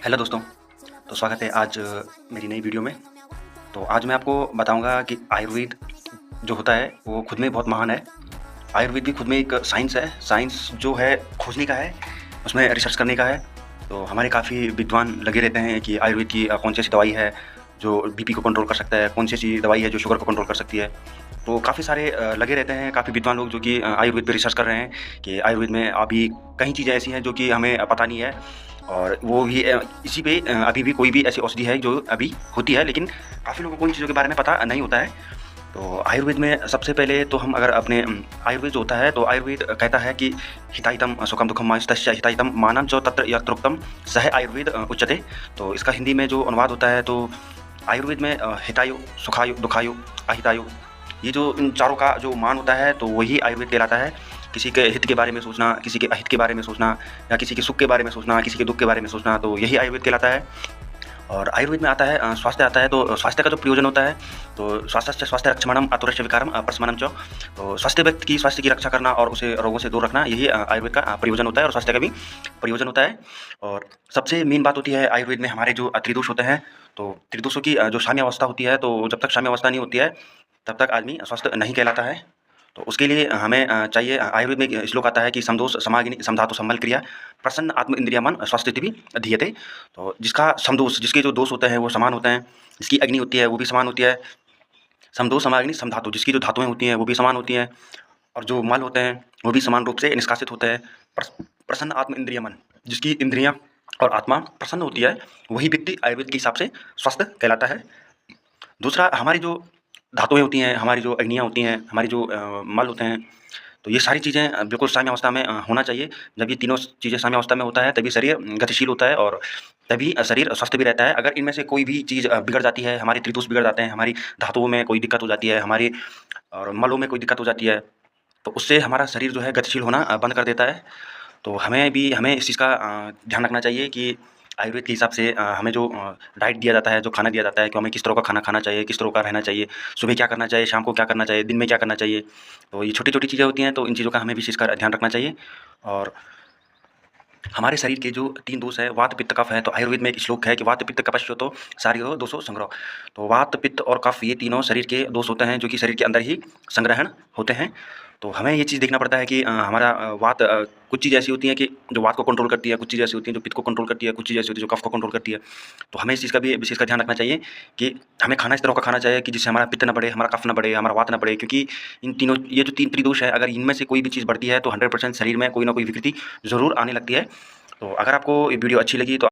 Hello दोस्तों, तो स्वागत है आज मेरी नई वीडियो में। तो आज मैं आपको बताऊंगा कि आयुर्वेद जो होता है वो खुद में बहुत महान है। आयुर्वेद भी खुद में एक साइंस है। साइंस जो है खोजने का है, उसमें रिसर्च करने का है। तो हमारे काफ़ी विद्वान लगे रहते हैं कि आयुर्वेद की कौन सी ऐसी दवाई है जो बीपी को कंट्रोल कर सकता है, कौन सी ऐसी दवाई है जो शुगर को कंट्रोल कर सकती है। तो काफ़ी सारे लगे रहते हैं, काफ़ी विद्वान लोग जो कि आयुर्वेद पे रिसर्च कर रहे हैं कि आयुर्वेद में अभी कई चीज़ें ऐसी हैं जो कि हमें पता नहीं है। और वो भी इसी पे अभी भी कोई भी ऐसी औषधि है जो अभी होती है, लेकिन काफ़ी लोगों को इन चीज़ों के बारे में पता नहीं होता है। तो आयुर्वेद में सबसे पहले तो हम अगर अपने आयुर्वेद जो होता है, तो आयुर्वेद कहता है कि हिताहितम सुखम दुःखम मायुस्तस्य हिताहितम मानं च तत्र यत्रोक्तम सह आयुर्वेद उच्यते। तो इसका हिंदी में जो अनुवाद होता है, तो आयुर्वेद में हितायु, सुखायु, दुखायु, अहितायु, ये जो इन चारों का जो मान होता है, तो वही आयुर्वेद कहलाता है। किसी के हित के बारे में सोचना, किसी के अहित के बारे में सोचना, या किसी के सुख के बारे में सोचना, किसी के दुःख के बारे में सोचना, तो यही आयुर्वेद कहलाता है। और आयुर्वेद में आता है स्वास्थ्य आता है, तो स्वास्थ्य का जो प्रयोजन होता है, तो स्वास्थ्य स्वास्थ्य रक्षमाणम आतुरस्य विकारम प्रशमनम च। तो स्वास्थ्य व्यक्ति की स्वास्थ्य की रक्षा करना और उसे रोगों से दूर रखना, यही आयुर्वेद का प्रयोजन होता है और स्वास्थ्य का भी प्रयोजन होता है। और सबसे मेन बात होती है आयुर्वेद में हमारे जो त्रिदोष होते हैं, तो त्रिदोषों की जो साम्यावस्था होती है, तो जब तक साम्यावस्था नहीं होती है तब तक आदमी स्वस्थ नहीं कहलाता है। तो उसके लिए हमें चाहिए, आयुर्वेद में एक श्लोक आता है कि समदोष समाग्नि समधातु सम्बल क्रिया प्रसन्न आत्म इंद्रिय मन स्वास्थ्य भी धीयते। तो जिसका समदोष, जिसके जो दोष होते हैं वो समान होते हैं, जिसकी अग्नि होती है वो भी समान होती है। समदोष समाग्नि समधातु, जिसकी जो धातुएं होती हैं वो भी समान होती हैं, और जो मल होते हैं वो भी समान रूप से निष्कासित होते हैं। प्रसन्न आत्म इंद्रिय मन, जिसकी इंद्रियां और आत्मा प्रसन्न होती है, वही व्यक्ति आयुर्वेद के हिसाब से स्वस्थ कहलाता है। दूसरा, हमारी जो धातुएँ होती हैं, हमारी जो अग्नियाँ होती हैं, हमारी जो मल होते हैं, तो ये सारी चीज़ें बिल्कुल साम्य अवस्था में होना चाहिए। जब ये तीनों चीज़ें साम्य अवस्था में होता है, तभी शरीर गतिशील होता है और तभी शरीर स्वस्थ भी रहता है। अगर इनमें से कोई भी चीज़ बिगड़ जाती है, हमारे त्रिदोष बिगड़ जाते हैं, हमारी धातुओं में कोई दिक्कत हो जाती है, हमारी और मलों में कोई दिक्कत हो जाती है, तो उससे हमारा शरीर जो है गतिशील होना बंद कर देता है। तो हमें इस चीज़ का ध्यान रखना चाहिए कि आयुर्वेद के हिसाब से हमें जो डाइट दिया जाता है, जो खाना दिया जाता है, कि हमें किस तरह का खाना खाना चाहिए, किस तरह का रहना चाहिए, सुबह क्या करना चाहिए, शाम को क्या करना चाहिए, दिन में क्या करना चाहिए। तो ये छोटी-छोटी चीज़ें होती हैं, तो इन चीज़ों का हमें विशेषकर ध्यान रखना चाहिए। और हमारे शरीर के जो 3 दोष हैं, वात, पित्त, कफ है, तो आयुर्वेद में एक श्लोक है कि वात, पित्त, कफश्चोतो शारीरो दोषो संग्रह। तो वात, पित्त और कफ, ये तीनों शरीर के दोष होते हैं जो कि शरीर के अंदर ही संग्रहण होते हैं। तो हमें ये चीज़ देखना पड़ता है कि हमारा वात, कुछ चीज़ ऐसी होती हैं कि जो वात को कंट्रोल करती है, कुछ चीज़ ऐसी होती हैं जो पित्त को कंट्रोल करती है, कुछ चीज़ ऐसी होती है जो कफ को कंट्रोल करती है। तो हमें इस चीज़ का भी विशेषकर ध्यान रखना चाहिए कि हमें खाना इस तरह का खाना चाहिए कि जिससे हमारा पित्त ना बढ़े, हमारा कफ ना बढ़े, हमारा वात ना बढ़े, क्योंकि इन तीनों, ये जो 3 त्रिदोष है, अगर इनमें से कोई भी चीज़ बढ़ती है तो 100% शरीर में कोई ना कोई विकृति ज़रूर आने लगती है। तो अगर आपको ये वीडियो अच्छी लगी तो